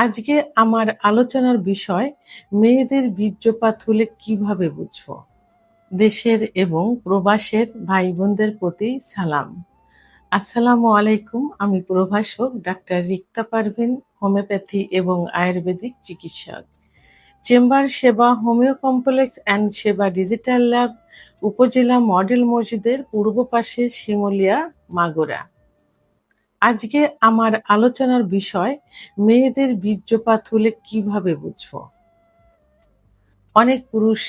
আজকে আমার আলোচনার বিষয় মেয়েদের বীর্যপাত হলে কিভাবে বুঝবো। দেশের এবং প্রবাসের ভাই বোনদের প্রতি সালাম। আসসালামু আলাইকুম। আমি প্রভাষক ডাক্তার রিক্তা পারভিন, হোমিওপ্যাথি এবং আয়ুর্বেদিক চিকিৎসক। চেম্বার সেবা হোমিও কমপ্লেক্স অ্যান্ড সেবা ডিজিটাল ল্যাব, উপজেলা মডেল মসজিদের পূর্ব পাশে, শিমুলিয়া, মাগুরা। আজকে আমার আলোচনার বিষয় মেয়েদের বীর্যপাত হলে কিভাবে বুঝবো। অনেক পুরুষ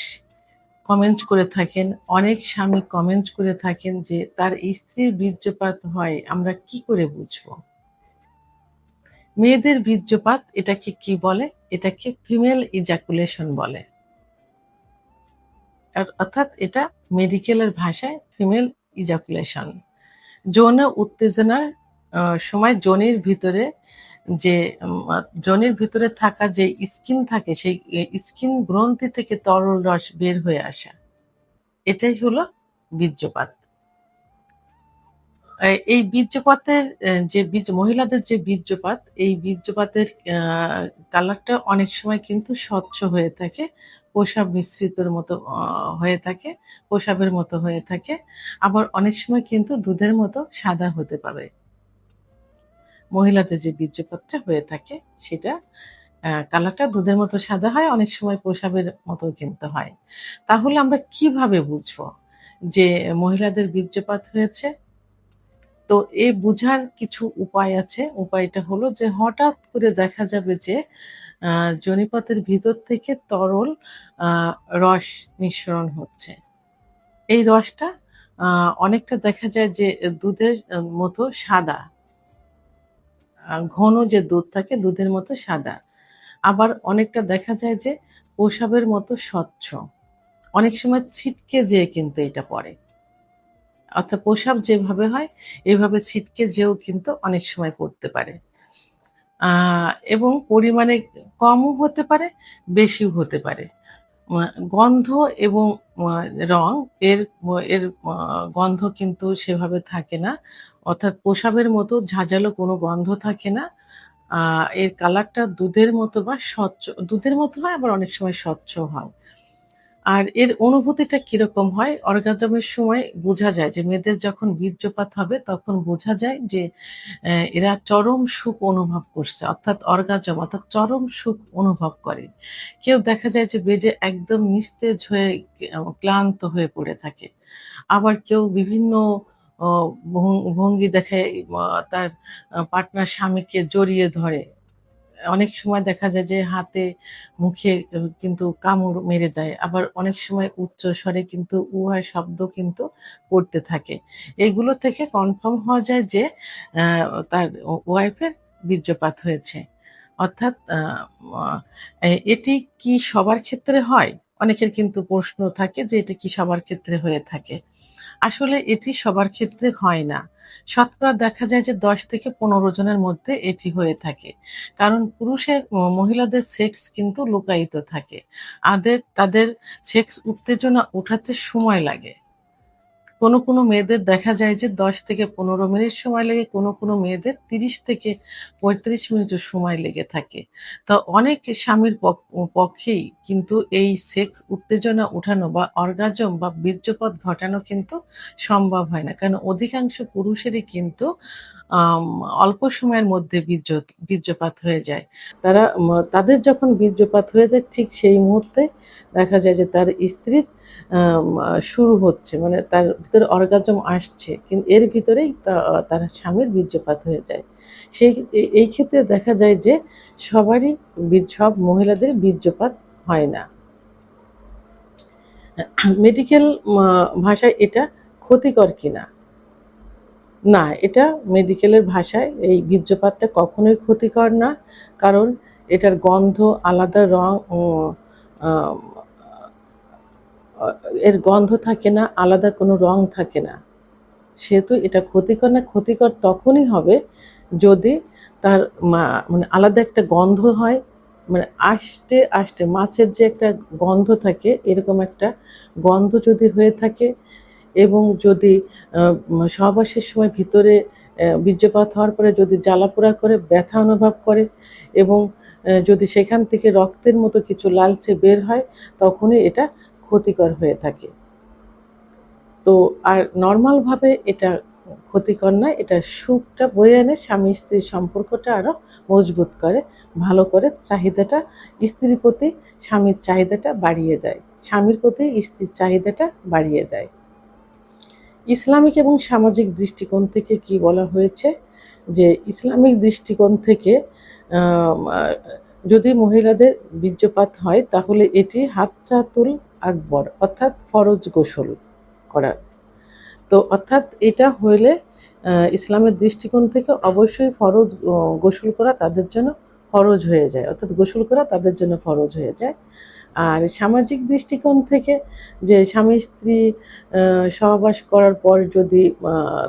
কমেন্ট করে থাকেন, অনেক স্বামী কমেন্ট করে থাকেন যে তার স্ত্রীর বীর্যপাত হয়, আমরা কি করে বুঝবো। মেয়েদের বীর্যপাত এটাকে কি বলে? এটাকে ফিমেল ইজাকুলেশন বলে, অর্থাৎ এটা মেডিকেলের ভাষায় ফিমেল ইজাকুলেশন। যৌন উত্তেজনার সময় যোনির ভিতরে থাকা যে স্কিন থাকে, সেই স্কিন গ্রন্থি থেকে তরল রস বের হয়ে আসা, এটাই হলো বীর্যপাত। এই বীর্যপাতের মহিলাদের যে বীর্যপাত, এই বীর্যপাতের কালারটা অনেক সময় কিন্তু স্বচ্ছ হয়ে থাকে, প্রসাব মিশ্রিতর মতো হয়ে থাকে, প্রসাবের মতো হয়ে থাকে। আবার অনেক সময় কিন্তু দুধের মতো সাদা হতে পারে। মহিলাদের যে বীর্যপাতটা হয়ে থাকে সেটা কালারটা দুধের মতো সাদা হয়, অনেক সময় প্রসাবের মতো কিন্তু হয়। তাহলে আমরা কিভাবে বুঝবো যে মহিলাদের বীর্যপাত হয়েছে? তো এই বুঝার কিছু উপায় আছে। উপায়টা হলো যে হঠাৎ করে দেখা যাবে যে যোনিপথের ভিতর থেকে তরল রস নিঃসরণ হচ্ছে। এই রসটা অনেকটা দেখা যায় যে দুধের মতো সাদা, ঘন যে দুধ থাকে দুধের মতো সাদা। আবার অনেকটা দেখা যায় যে প্রসাবের মতো স্বচ্ছ। অনেক সময় ছিটকে যেয়ে কিন্তু এটা পড়ে, অর্থাৎ প্রসাব যেভাবে হয় এভাবে ছিটকে যেও কিন্তু অনেক সময় পড়তে পারে। এবং পরিমাণে কমও হতে পারে, বেশিও হতে পারে। গন্ধ এবং রং এর এর গন্ধ কিন্তু সেভাবে থাকে না, অর্থাৎ প্রসাবের মতো ঝাঁঝালো কোনো গন্ধ থাকে না। এর কালারটা দুধের মতো বা স্বচ্ছ, দুধের মতো হয়, আবার অনেক সময় স্বচ্ছ হয়। আর এর অনুভূতিটা কিরকম হয়? অর্গাজমের সময় বোঝা যায় যে মেয়েদের যখন বীর্যপাত হবে তখন বোঝা যায় যে এরা চরম সুখ অনুভব করছে, অর্থাৎ অর্গাজম অর্থাৎ চরম সুখ অনুভব করে। কেউ দেখা যায় যে বেডে একদম নিস্তেজ হয়ে ক্লান্ত হয়ে পড়ে থাকে। আবার কেউ বিভিন্ন অ ভঙ্গি দেখায়, তার পার্টনার স্বামীকে জড়িয়ে ধরে। অনেক সময় দেখা যায় যে হাতে মুখে কিন্তু কামড় মেরে দেয়। আবার অনেক সময় উচ্চ স্বরে কিন্তু উহা শব্দ কিন্তু করতে থাকে। এগুলো থেকে কনফার্ম হওয়া যায় যে আ তার ওয়াইফের বীর্যপাত হয়েছে। অর্থাৎ এটি কি সবার ক্ষেত্রে হয়? অনেকের কিন্তু প্রশ্ন থাকে যে এটা কি সবার ক্ষেত্রে হয়ে থাকে? আসলে এটি সবার ক্ষেত্রে হয় না। শতকরা দেখা যায় যে ১০ থেকে ১৫ জনের মধ্যে এটি হয়ে থাকে। কারণ মহিলাদের সেক্স কিন্তু লুকায়িত থাকে। তাদের সেক্স উত্তেজনা ওঠাতে সময় লাগে। কোনো মেয়েদের দেখা যায় যে ১০ থেকে ১৫ মিনিট সময় লাগে, কোনো মেয়েদের ৩০ থেকে ৩৫ মিনিটও সময় লেগে থাকে। তো অনেক স্বামীর পক্ষেই কিন্তু এই সেক্স উত্তেজনা উঠানো বা অর্গাজম বা বীর্যপাত ঘটানো কিন্তু সম্ভব হয় না। কারণ অধিকাংশ পুরুষেরই কিন্তু আম অল্প সময়ের মধ্যে বীর্যপাত হয়ে যায়। তাদের যখন বীর্যপাত হয়ে যায় ঠিক সেই মুহূর্তে দেখা যায় যে তার স্ত্রীর শুরু হচ্ছে, মানে তার ভিতরে অর্গাজম আসছে, কিন্তু এর ভিতরেই তার স্বামীর বীর্যপাত হয়ে যায়। এই ক্ষেত্রে দেখা যায় যে সব মহিলাদের বীর্যপাত হয় না। মেডিকেল ভাষায় এটা ক্ষতিকর কিনা? না, এটা মেডিকেলের ভাষায় এই বীর্যপাতটা কখনোই ক্ষতিকর না। কারণ এটার গন্ধ, আলাদা রং, আ এর গন্ধ থাকে না, আলাদা কোনো রং থাকে না। সেহেতু এটা ক্ষতিকর না। ক্ষতিকর তখনই হবে যদি তার মানে আলাদা একটা গন্ধ হয়, মানে আষ্টে মাছের যে একটা গন্ধ থাকে এরকম একটা গন্ধ যদি হয়ে থাকে, এবং যদি সহবাসের সময় ভিতরে বীর্যপাত হওয়ার পরে যদি জ্বালাপোড়া করে, ব্যথা অনুভব করে, এবং যদি সেখান থেকে রক্তের মতো কিছু লালচে বের হয় তখনই এটা ক্ষতিকর হয়ে থাকে। তো আর নর্মালভাবে এটা ক্ষতিকর নয়, এটা সুখটা বয়ে আনে, স্বামী স্ত্রীর সম্পর্কটা আরও মজবুত করে, ভালো করে, চাহিদাটা স্ত্রীর প্রতি স্বামীর চাহিদাটা বাড়িয়ে দেয়, স্বামীর প্রতি স্ত্রীর চাহিদাটা বাড়িয়ে দেয়। ইসলামিক এবং সামাজিক দৃষ্টিকোণ থেকে কি বলা হয়েছে, যে ইসলামিক দৃষ্টিকোণ থেকে যদি মহিলাদের বীর্যপাত হয় তাহলে এটি হাজ্জাতুল আকবর অর্থাৎ ফরজ গোসল করার। তো অর্থাৎ এটা হইলে ইসলামের দৃষ্টিকোণ থেকে অবশ্যই ফরজ গোসল করা তাদের জন্য ফরজ হয়ে যায়, অর্থাৎ গোসল করা তাদের জন্য ফরজ হয়ে যায়। আর সামাজিক দৃষ্টিকোণ থেকে যে স্বামী স্ত্রী সহবাস করার পর যদি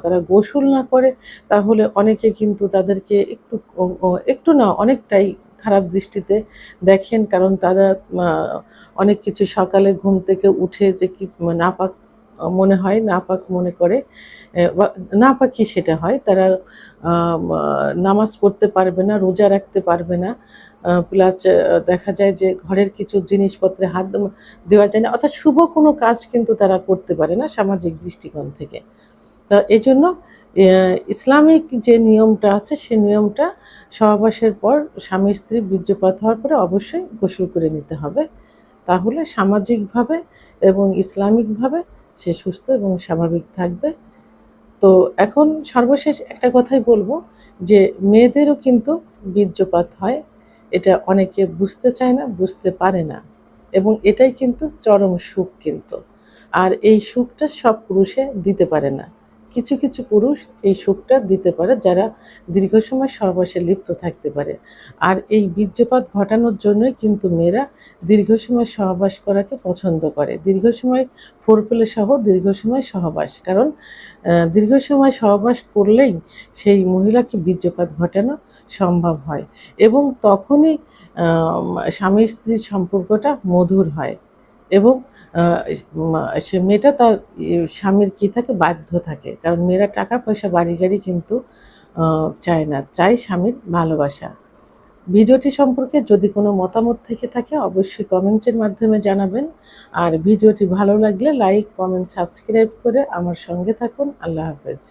তারা গোসল না করে তাহলে অনেকে কিন্তু তাদেরকে একটু না অনেকটাই খারাপ দৃষ্টিতে দেখেন, কারণ তারা অনেক কিছু সকালে ঘুম থেকে উঠে যে কি নাপাক মনে হয়, নাপাক মনে করে, নাপাকি সেটা হয়, তারা নামাজ পড়তে পারবে না, রোজা রাখতে পারবে না, প্লাস দেখা যায় যে ঘরের কিছু জিনিসপত্রে হাত দেওয়া যায় না, অর্থাৎ শুভ কোনো কাজ কিন্তু তারা করতে পারে না সামাজিক দৃষ্টিকোণ থেকে। তো এই জন্য ইসলামিক যে নিয়মটা আছে সেই নিয়মটা সহবাসের পর স্বামী স্ত্রী বীর্যপাত হওয়ার পরে অবশ্যই গোসল করে নিতে হবে, তাহলে সামাজিকভাবে এবং ইসলামিকভাবে সে সুস্থ এবং স্বাভাবিক থাকবে। তো এখন সর্বশেষ একটা কথাই বলবো, যে মেয়েদেরও কিন্তু বীর্যপাত হয়, এটা অনেকে বুঝতে চায় না, বুঝতে পারে না, এবং এটাই কিন্তু চরম সুখ কিন্তু। আর এই সুখটা সব পুরুষে দিতে পারে না, কিছু কিছু পুরুষ এই সুখটা দিতে পারে যারা দীর্ঘ সময় সহবাসে লিপ্ত থাকতে পারে। আর এই বীর্যপাত ঘটানোর জন্যই কিন্তু মেয়েরা দীর্ঘ সময় সহবাস করাকে পছন্দ করে, দীর্ঘ সময় ফোরপ্লে সহ দীর্ঘ সময় সহবাস, কারণ দীর্ঘ সময় সহবাস করলেই সেই মহিলাকে বীর্যপাত ঘটানো সম্ভব হয়, এবং তখনই স্বামী স্ত্রীর সম্পর্কটা মধুর হয়, এবং সে মেয়েটা তার স্বামীর কি থাকে বাধ্য থাকে, কারণ মেয়েরা টাকা পয়সা বাড়ি গাড়ি কিন্তু চায় না, চায় স্বামীর ভালোবাসা। ভিডিওটি সম্পর্কে যদি কোনো মতামত থেকে থাকে অবশ্যই কমেন্টের মাধ্যমে জানাবেন, আর ভিডিওটি ভালো লাগলে লাইক, কমেন্ট, সাবস্ক্রাইব করে আমার সঙ্গে থাকুন। আল্লাহ হাফেজ।